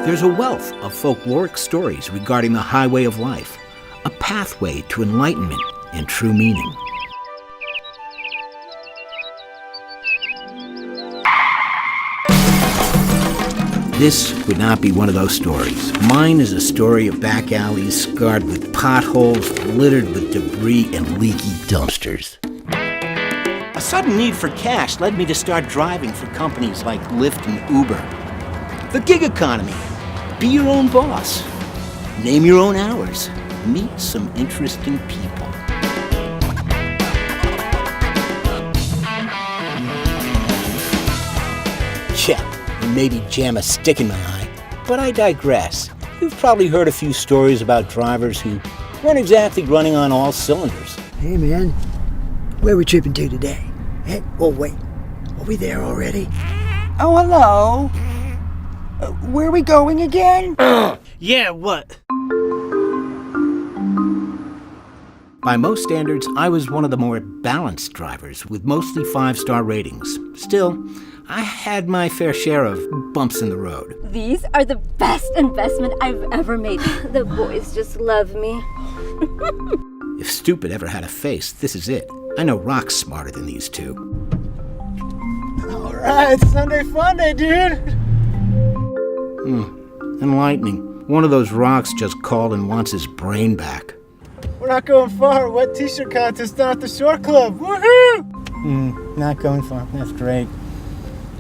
There's a wealth of folkloric stories regarding the highway of life, a pathway to enlightenment and true meaning. This would not be one of those stories. Mine is a story of back alleys scarred with potholes, littered with debris and leaky dumpsters. A sudden need for cash led me to start driving for companies like Lyft and Uber. The gig economy. Be your own boss. Name your own hours. Meet some interesting people. Yeah, and maybe jam a stick in my eye, but I digress. You've probably heard a few stories about drivers who weren't exactly running on all cylinders. Hey man, where are we tripping to today? Hey, oh wait, are we there already? Oh, hello. Where are we going again? Yeah, what? By most standards, I was one of the more balanced drivers with mostly 5-star ratings. Still, I had my fair share of bumps in the road. These are the best investment I've ever made. The boys just love me. If stupid ever had a face, this is it. I know rocks smarter than these two. All right, it's Sunday fun day, dude. Enlightening. One of those rocks just called and wants his brain back. We're not going far. Wet t-shirt contest down at the Shore Club. Woohoo! Not going far. That's great.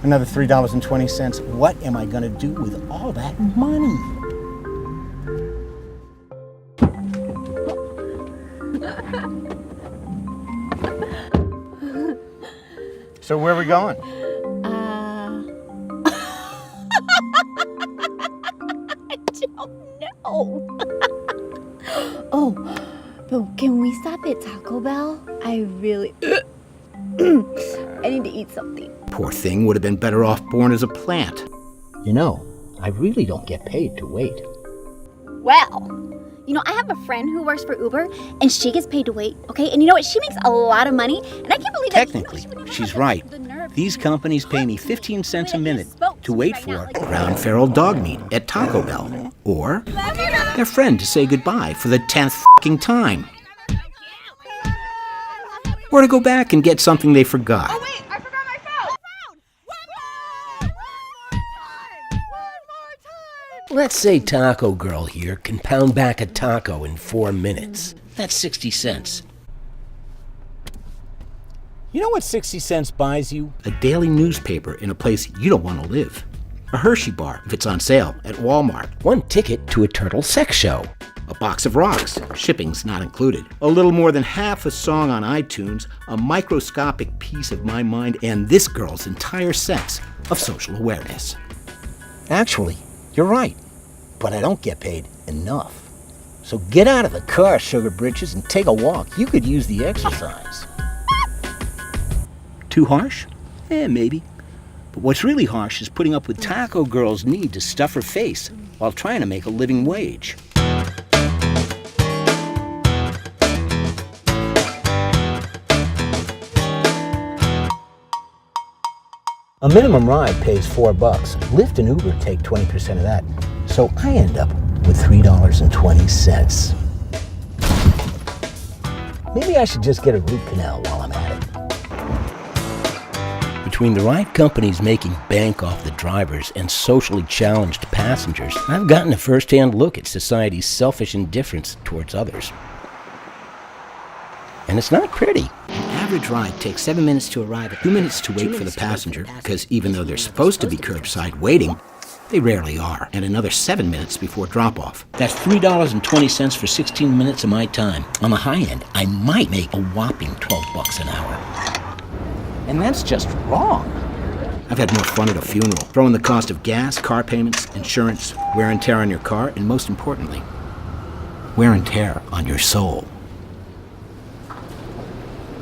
Another $3.20. What am I going to do with all that money? So where are we going? Oh, but can we stop at Taco Bell? I really... I need to eat something. Poor thing would have been better off born as a plant. You know, I really don't get paid to wait. Well, I have a friend who works for Uber, and she gets paid to wait, okay? And you know what? She makes a lot of money, and I can't believe that... Technically, she's right. These companies pay me 15 cents a minute to wait for ground feral dog meat at Taco Bell. Or their friend to say goodbye for the 10th fucking time. Or to go back and get something they forgot. Oh wait, I forgot my phone! One more time! Let's say Taco Girl here can pound back a taco in 4 minutes. That's 60 cents. You know what 60 cents buys you? A daily newspaper in a place you don't want to live. A Hershey bar if it's on sale at Walmart. 1 ticket to a turtle sex show. A box of rocks, shipping's not included. A little more than half a song on iTunes, a microscopic piece of my mind, and this girl's entire sense of social awareness. Actually, you're right, but I don't get paid enough. So get out of the car, sugar britches, and take a walk. You could use the exercise. Too harsh? Maybe. But what's really harsh is putting up with Taco Girl's need to stuff her face while trying to make a living wage. A minimum ride pays $4. Lyft and Uber take 20% of that. So I end up with $3.20. Maybe I should just get a root canal while I'm at it. Between the ride companies making bank off the drivers and socially challenged passengers, I've gotten a first-hand look at society's selfish indifference towards others. And it's not pretty. An average ride takes 7 minutes to arrive, 2 minutes to wait for the passenger, because even though they're supposed to be curbside waiting, they rarely are, and another 7 minutes before drop-off. That's $3.20 for 16 minutes of my time. On the high end, I might make a whopping $12 an hour. And that's just wrong. I've had more fun at a funeral, throwing the cost of gas, car payments, insurance, wear and tear on your car, and most importantly, wear and tear on your soul.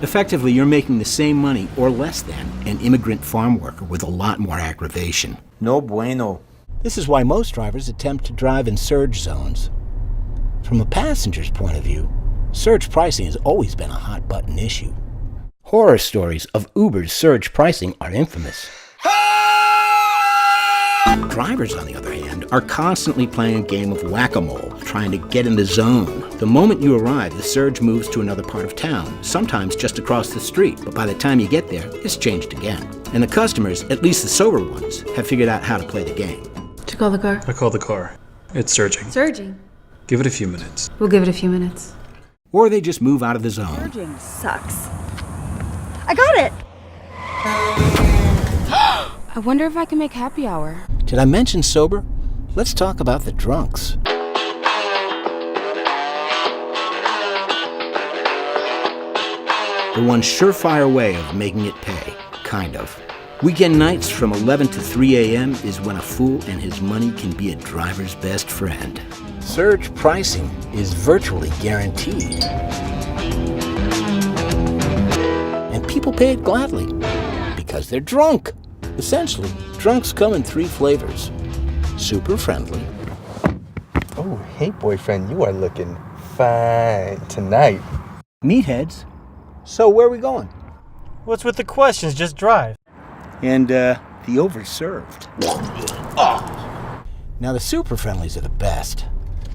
Effectively, you're making the same money or less than an immigrant farm worker with a lot more aggravation. No bueno. This is why most drivers attempt to drive in surge zones. From a passenger's point of view, surge pricing has always been a hot-button issue. Horror stories of Uber's surge pricing are infamous. Drivers, on the other hand, are constantly playing a game of whack-a-mole, trying to get in the zone. The moment you arrive, the surge moves to another part of town, sometimes just across the street, but by the time you get there, it's changed again. And the customers, at least the sober ones, have figured out how to play the game. Did you call the car? I called the car. It's surging. Surging? Give it a few minutes. We'll give it a few minutes. Or they just move out of the zone. Surging sucks. I got it! I wonder if I can make happy hour. Did I mention sober? Let's talk about the drunks. The one surefire way of making it pay, kind of. Weekend nights from 11 to 3 a.m. is when a fool and his money can be a driver's best friend. Surge pricing is virtually guaranteed. And people pay it gladly because they're drunk. Essentially, drunks come in 3 flavors. Super friendly. Oh, hey boyfriend, you are looking fine tonight. Meatheads. So where are we going? What's with the questions? Just drive. And the overserved. Oh. Now the super friendlies are the best.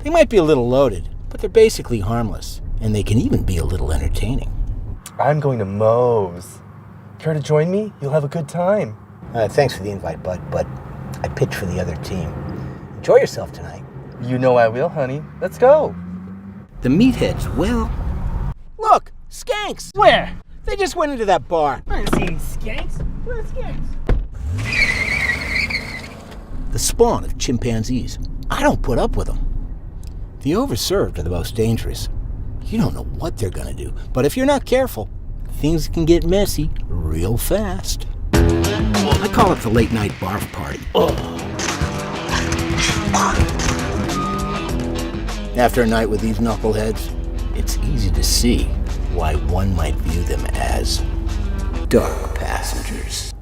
They might be a little loaded, but they're basically harmless, and they can even be a little entertaining. I'm going to Moe's. Care to join me? You'll have a good time. Thanks for the invite, bud, but I pitched for the other team. Enjoy yourself tonight. You know I will, honey. Let's go. The meatheads, well... Look! Skanks! Where? They just went into that bar. I ain't seen skanks. Where are skanks? The spawn of chimpanzees. I don't put up with them. The overserved are the most dangerous. You don't know what they're gonna do, but if you're not careful, things can get messy real fast. I call it the late night barf party. After a night with these knuckleheads, it's easy to see why one might view them as dark passengers.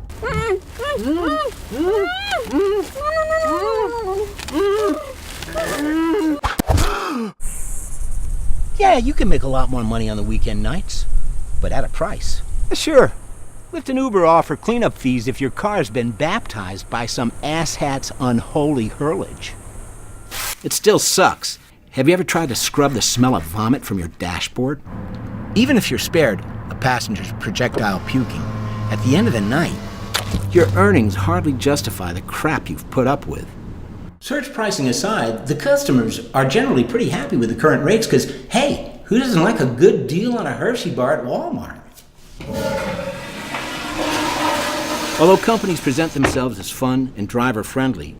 Yeah, you can make a lot more money on the weekend nights, but at a price. Sure, Lyft and Uber offer cleanup fees if your car's been baptized by some asshat's unholy hurlage. It still sucks. Have you ever tried to scrub the smell of vomit from your dashboard? Even if you're spared a passenger's projectile puking, at the end of the night, your earnings hardly justify the crap you've put up with. Surge pricing aside, the customers are generally pretty happy with the current rates because, hey, who doesn't like a good deal on a Hershey bar at Walmart? Although companies present themselves as fun and driver-friendly,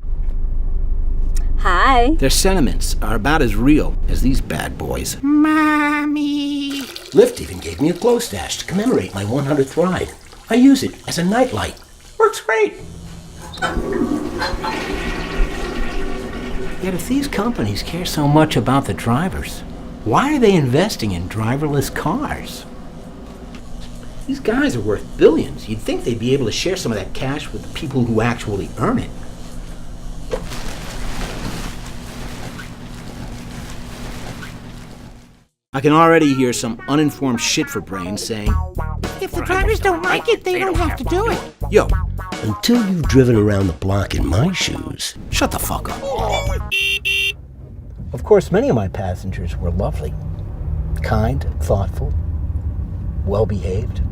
Hi. their sentiments are about as real as these bad boys. Mommy! Lyft even gave me a glow stash to commemorate my 100th ride. I use it as a nightlight. Works great. Yet if these companies care so much about the drivers, why are they investing in driverless cars? These guys are worth billions. You'd think they'd be able to share some of that cash with the people who actually earn it. I can already hear some uninformed shit for brains saying, if the drivers don't like it, they don't have to do it. Yo, Until you've driven around the block in my shoes. shut the fuck up. Of course, many of my passengers were lovely, kind, thoughtful, well-behaved.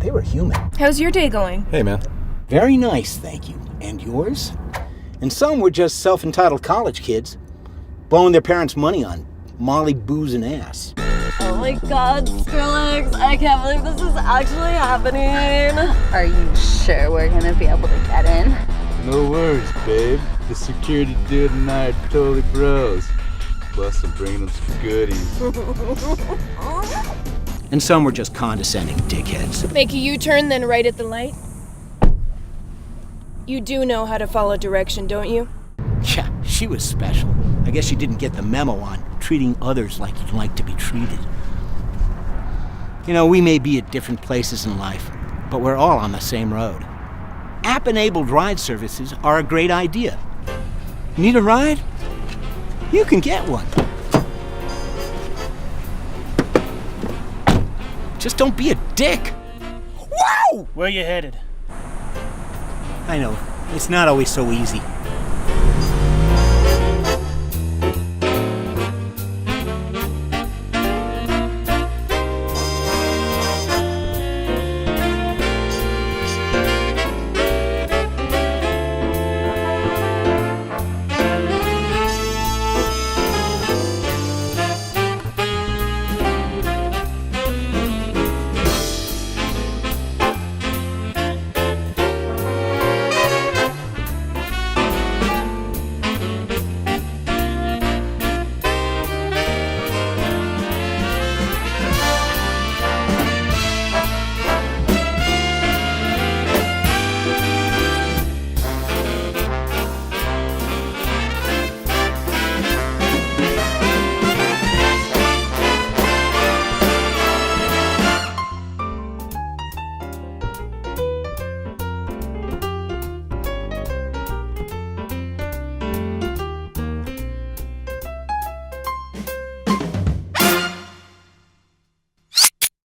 They were human. How's your day going? Hey, man. Very nice, thank you. And yours? And some were just self-entitled college kids, blowing their parents' money on Molly, booze, and ass. Oh my god, Skrillex, I can't believe this is actually happening. Are you sure we're gonna be able to get in? No worries, babe. The security dude and I are totally bros. Plus, I'm bringing them some goodies. And some were just condescending dickheads. Make a U-turn, then right at the light? You do know how to follow direction, don't you? Yeah, she was special. I guess she didn't get the memo on treating others like you'd like to be treated. You know, we may be at different places in life, but we're all on the same road. App-enabled ride services are a great idea. Need a ride? You can get one. Just don't be a dick. Whoa! Where you headed? I know, it's not always so easy.